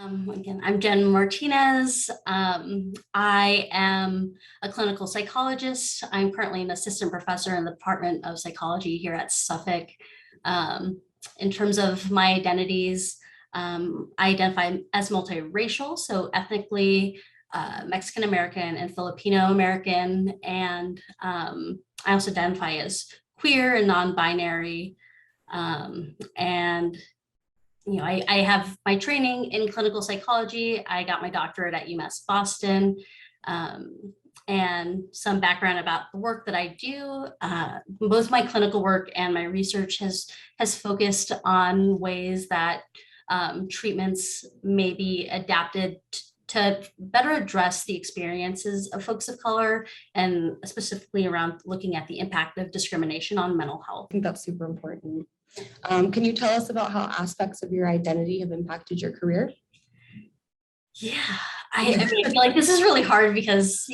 Again, I'm Jen Martinez. I am a clinical psychologist. I'm currently an assistant professor in the Department of Psychology here at Suffolk. In terms of my identities, I identify as multiracial, so ethnically Mexican American and Filipino American, and I also identify as queer and non-binary. And I have my training in clinical psychology. I got my doctorate at UMass Boston, and some background about the work that I do. Both my clinical work and my research has focused on ways that treatments may be adapted to better address the experiences of folks of color, and specifically around looking at the impact of discrimination on mental health. I think that's super important. Can you tell us about how aspects of your identity have impacted your career? Yeah, I feel like this is really hard because,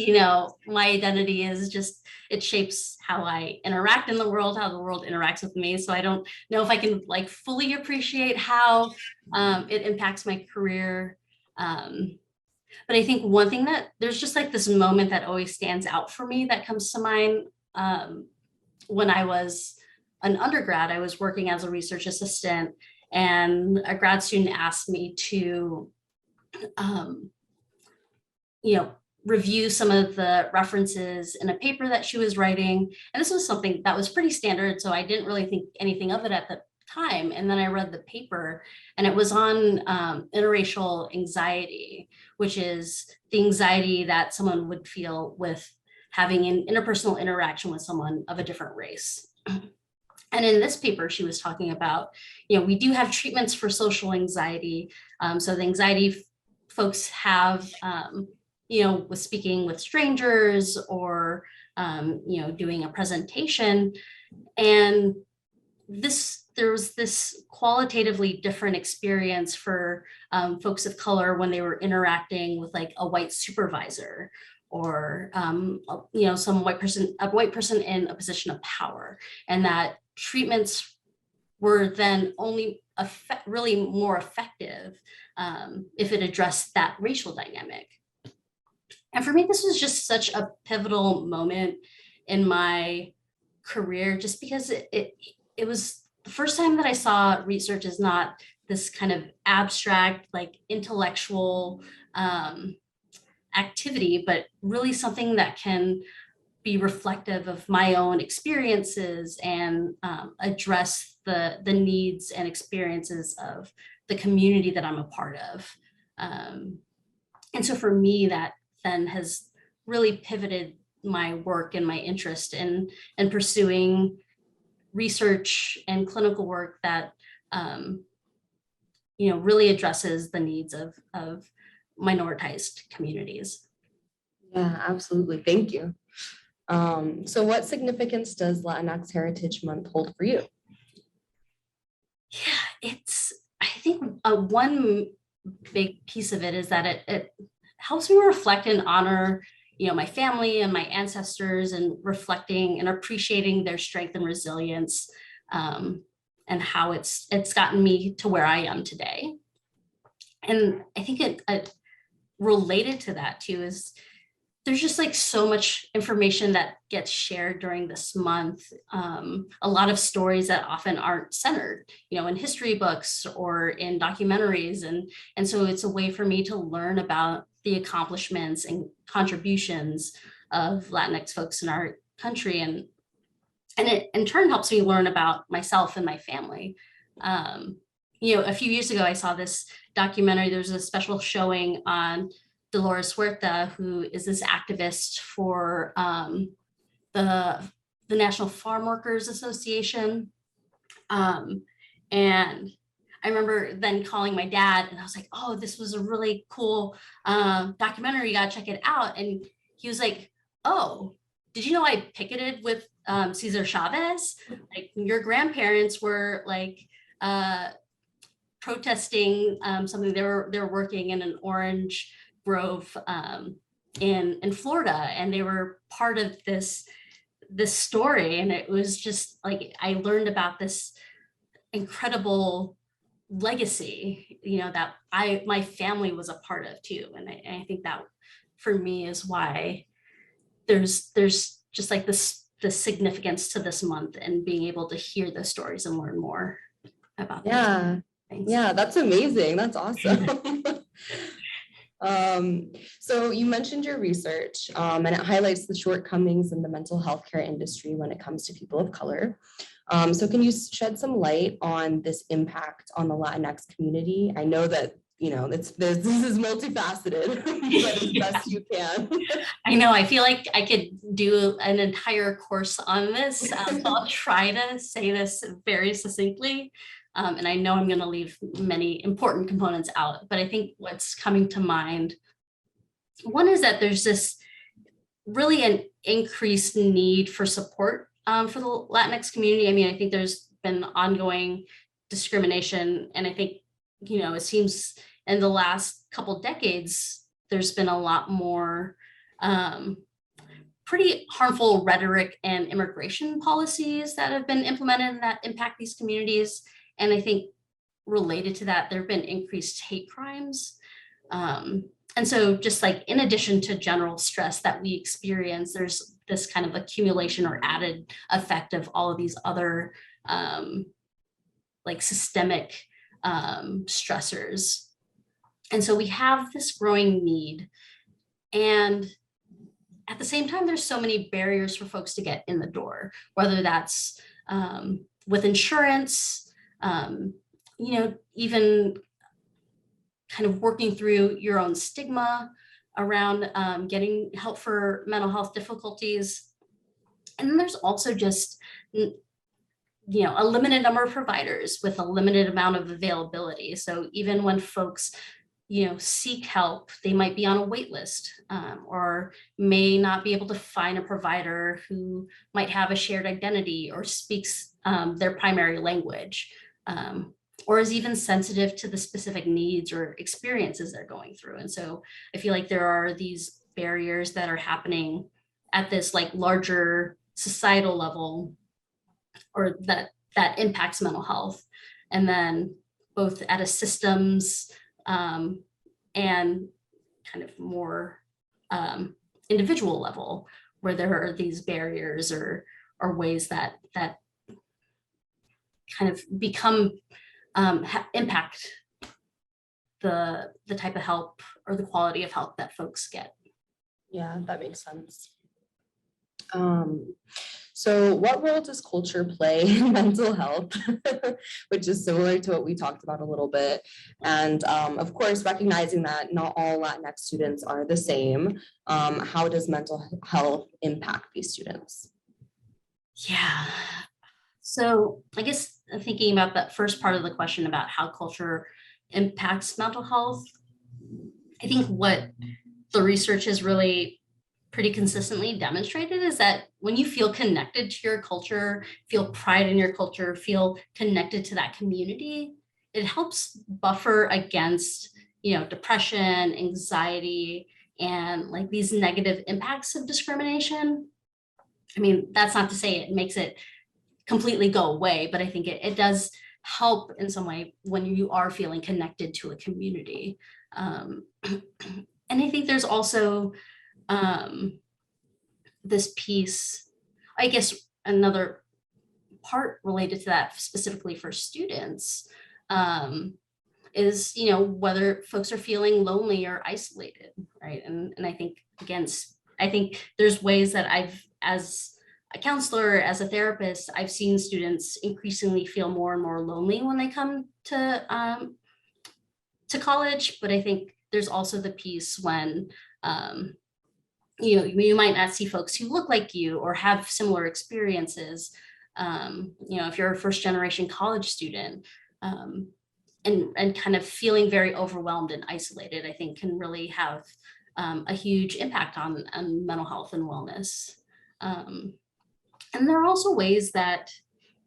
my identity is just, it shapes how I interact in the world, how the world interacts with me. So I don't know if I can fully appreciate how it impacts my career. But I think one thing that there's just this moment that always stands out for me that comes to mind. When I was an undergrad, I was working as a research assistant, and a grad student asked me to, review some of the references in a paper that she was writing. And this was something that was pretty standard, so I didn't really think anything of it at the time. And then I read the paper, and it was on interracial anxiety, which is the anxiety that someone would feel with having an interpersonal interaction with someone of a different race. And in this paper, she was talking about, we do have treatments for social anxiety. So the anxiety folks have, with speaking with strangers or, doing a presentation. And there was this qualitatively different experience for folks of color when they were interacting with a white supervisor, or a white person in a position of power, and that treatments were then only really more effective if it addressed that racial dynamic. And for me, this was just such a pivotal moment in my career, just because it was the first time that I saw research as not this kind of abstract, intellectual activity, but really something that can be reflective of my own experiences and address the needs and experiences of the community that I'm a part of. And so for me, that then has really pivoted my work and my interest in pursuing research and clinical work that really addresses the needs of minoritized communities. Yeah, absolutely. Thank you. So what significance does Latinx Heritage Month hold for you? Yeah, I think one big piece of it is that it helps me reflect and honor, my family and my ancestors, and reflecting and appreciating their strength and resilience, and how it's gotten me to where I am today. And I think it related to that too is there's just so much information that gets shared during this month. A lot of stories that often aren't centered, in history books or in documentaries. And so it's a way for me to learn about the accomplishments and contributions of Latinx folks in our country. And it in turn helps me learn about myself and my family. A few years ago, I saw this documentary. There's a special showing on Dolores Huerta, who is this activist for the National Farm Workers Association. And I remember then calling my dad, and I was like, oh, this was a really cool documentary. You gotta check it out. And he was like, oh, did you know I picketed with Cesar Chavez? Your grandparents were protesting something. They were working in an orange grove in Florida, and they were part of this story. And it was just I learned about this incredible legacy, that my family was a part of too. And I think that for me is why there's just like the significance to this month and being able to hear the stories and learn more about these Yeah, things. yeah, that's amazing. That's awesome. So you mentioned your research, and it highlights the shortcomings in the mental health care industry when it comes to people of color. So can you shed some light on this impact on the Latinx community? I know that, this is multifaceted, but as best you can. I know, I feel like I could do an entire course on this. So I'll try to say this very succinctly. And I know I'm going to leave many important components out, but I think what's coming to mind, one is that there's this really an increased need for support for the Latinx community. I mean, I think there's been ongoing discrimination, and I think, it seems in the last couple decades, there's been a lot more pretty harmful rhetoric and immigration policies that have been implemented that impact these communities. And I think related to that, there have been increased hate crimes. And so just like in addition to general stress that we experience, there's this kind of accumulation or added effect of all of these other like systemic stressors. And so we have this growing need. And at the same time, there's so many barriers for folks to get in the door, whether that's with insurance, even kind of working through your own stigma around getting help for mental health difficulties. And then there's also just, a limited number of providers with a limited amount of availability. So even when folks, seek help, they might be on a wait list or may not be able to find a provider who might have a shared identity or speaks their primary language, or is even sensitive to the specific needs or experiences they're going through. And so I feel like there are these barriers that are happening at this like larger societal level, or that impacts mental health. And then both at a systems and kind of more individual level, where there are these barriers or ways that kind of become impact the type of help or the quality of help that folks get. Yeah, that makes sense. So what role does culture play in mental health, which is similar to what we talked about a little bit? And of course, recognizing that not all Latinx students are the same, how does mental health impact these students? Yeah. So I guess thinking about that first part of the question about how culture impacts mental health, I think what the research has really pretty consistently demonstrated is that when you feel connected to your culture, feel pride in your culture, feel connected to that community, it helps buffer against, depression, anxiety, and like these negative impacts of discrimination. I mean, that's not to say it makes it completely go away, but I think it does help in some way when you are feeling connected to a community. And I think there's also this piece, I guess another part related to that specifically for students is, whether folks are feeling lonely or isolated, right? And I think, again, I think there's ways that I've, as a counselor, as a therapist, I've seen students increasingly feel more and more lonely when they come to college. But I think there's also the piece when you might not see folks who look like you or have similar experiences. If you're a first generation college student, and kind of feeling very overwhelmed and isolated, I think can really have a huge impact on mental health and wellness. And there are also ways that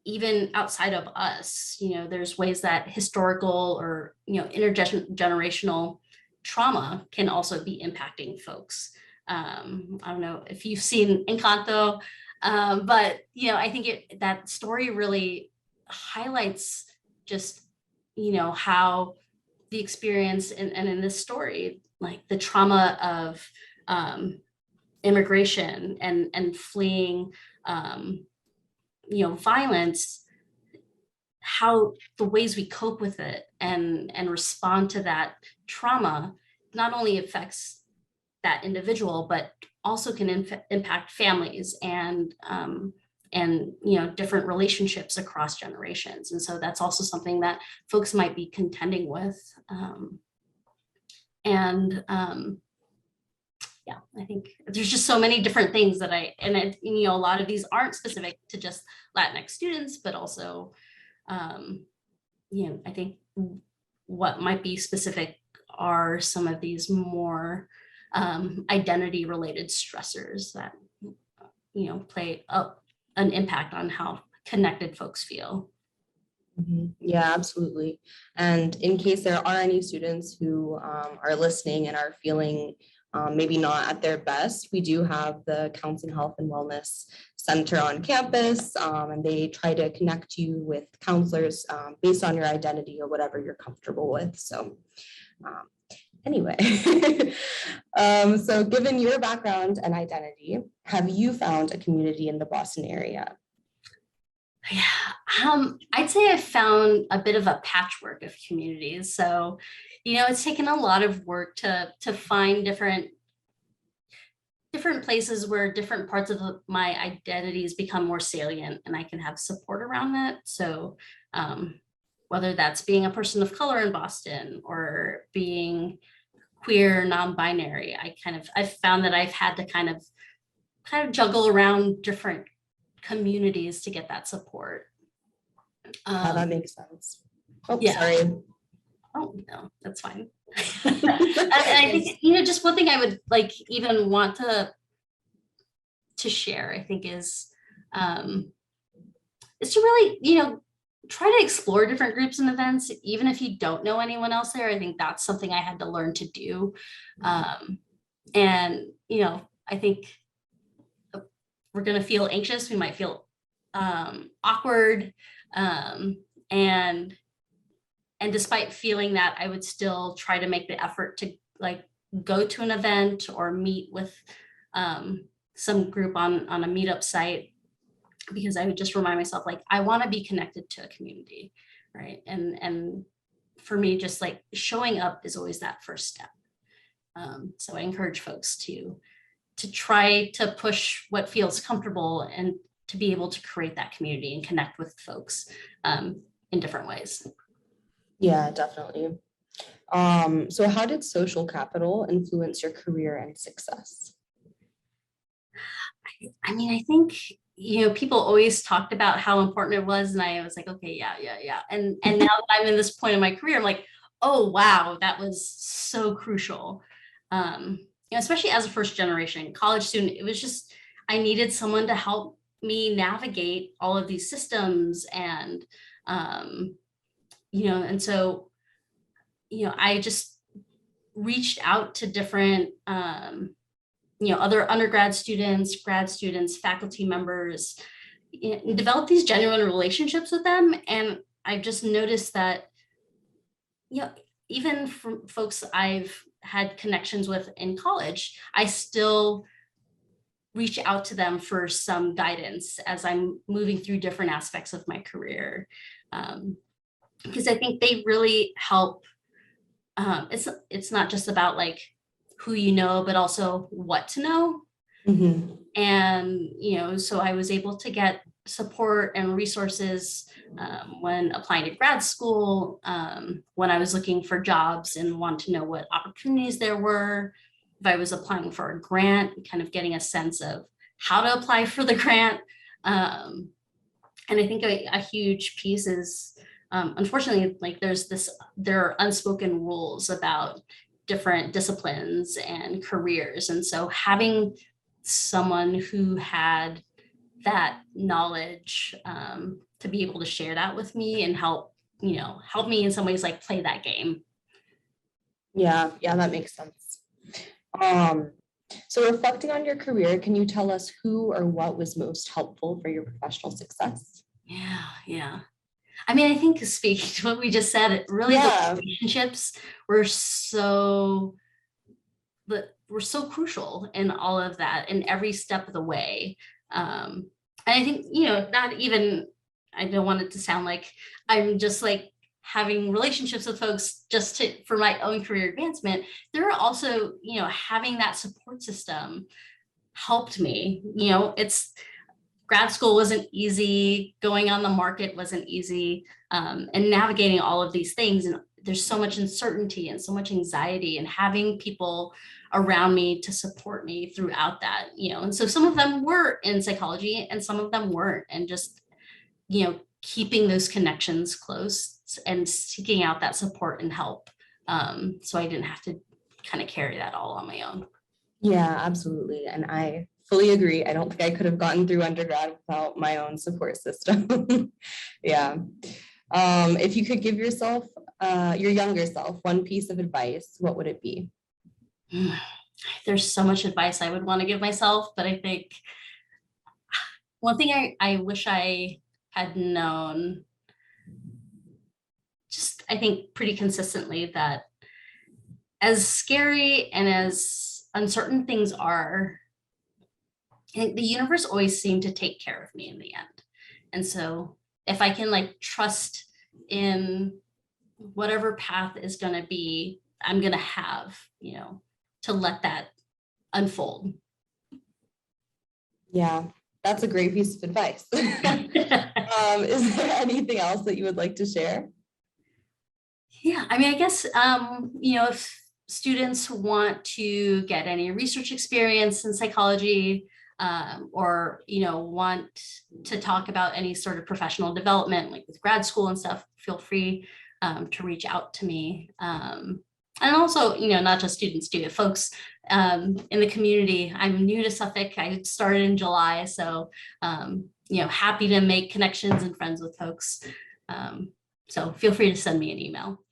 even outside of us, there's ways that historical or, intergenerational trauma can also be impacting folks. I don't know if you've seen Encanto, but, I think that story really highlights just how the experience and in this story, like the trauma of immigration and fleeing, violence, how the ways we cope with it and respond to that trauma not only affects that individual, but also can impact families and different relationships across generations. And so that's also something that folks might be contending with. Yeah, I think there's just so many different things that a lot of these aren't specific to just Latinx students, but also, I think what might be specific are some of these more identity related stressors that, play an impact on how connected folks feel. Yeah, absolutely. And in case there are any students who are listening and are feeling maybe not at their best, we do have the Counseling Health and Wellness Center on campus, and they try to connect you with counselors based on your identity or whatever you're comfortable with. So anyway, so given your background and identity, have you found a community in the Boston area? Yeah, I'd say I've found a bit of a patchwork of communities. So, it's taken a lot of work to find different places where different parts of my identities become more salient and I can have support around that. So, whether that's being a person of color in Boston or being queer, non-binary, I've found that I've had to kind of juggle around different communities to get that support. That makes sense. Oh, yeah. Sorry. Oh, no, that's fine. And I think, just one thing I would even want to share, I think is to really, try to explore different groups and events, even if you don't know anyone else there. I think that's something I had to learn to do. And, I think we're going to feel anxious. We might feel awkward. And despite feeling that, I would still try to make the effort to go to an event or meet with some group on a meetup site, because I would just remind myself, I want to be connected to a community, right? And for me, just showing up is always that first step. So I encourage folks to try to push what feels comfortable and to be able to create that community and connect with folks in different ways. Yeah, definitely. So how did social capital influence your career and success? I mean, I think, people always talked about how important it was. And I was like, okay, yeah. And now that I'm in this point in my career, I'm like, oh, wow, that was so crucial. Especially as a first generation college student, it was just, I needed someone to help me navigate all of these systems. And, and so, I just reached out to different, other undergrad students, grad students, faculty members, and develop these genuine relationships with them. And I've just noticed that, even from folks I've had connections with in college, I still reach out to them for some guidance as I'm moving through different aspects of my career. Because I think they really help. It's not just about who you know, but also what to know. Mm-hmm. And, so I was able to get support and resources when applying to grad school, when I was looking for jobs and wanted to know what opportunities there were. If I was applying for a grant, kind of getting a sense of how to apply for the grant. And I think a huge piece is, unfortunately, there are unspoken rules about different disciplines and careers. And so having someone who had that knowledge to be able to share that with me and help me in some ways play that game. Yeah, that makes sense. So reflecting on your career, can you tell us who or what was most helpful for your professional success? Yeah. I mean, I think speaking to what we just said, it really the Yeah, relationships were so were so crucial in all of that in every step of the way. And I think, not even, I don't want it to sound like I'm just like having relationships with folks just for my own career advancement. There are also, having that support system helped me. It's grad school wasn't easy, going on the market wasn't easy, and navigating all of these things. And there's so much uncertainty and so much anxiety, and having people around me to support me throughout that, and so some of them were in psychology and some of them weren't. And just, keeping those connections close and seeking out that support and help. So I didn't have to kind of carry that all on my own. yeah, absolutely. And I fully agree. I don't think I could have gotten through undergrad without my own support system. Yeah. If you could give yourself, your younger self, one piece of advice, what would it be? There's so much advice I would want to give myself, but I think one thing I wish I had known, just I think pretty consistently, that as scary and as uncertain things are, I think the universe always seemed to take care of me in the end. And so if I can like trust in whatever path is going to be, I'm going to have, to let that unfold. Yeah, that's a great piece of advice. Is there anything else that you would like to share? Yeah, I mean, I guess, if students want to get any research experience in psychology, or, want to talk about any sort of professional development, like with grad school and stuff, feel free to reach out to me. And also, not just students too, folks in the community. I'm new to Suffolk. I started in July, so happy to make connections and friends with folks. So feel free to send me an email.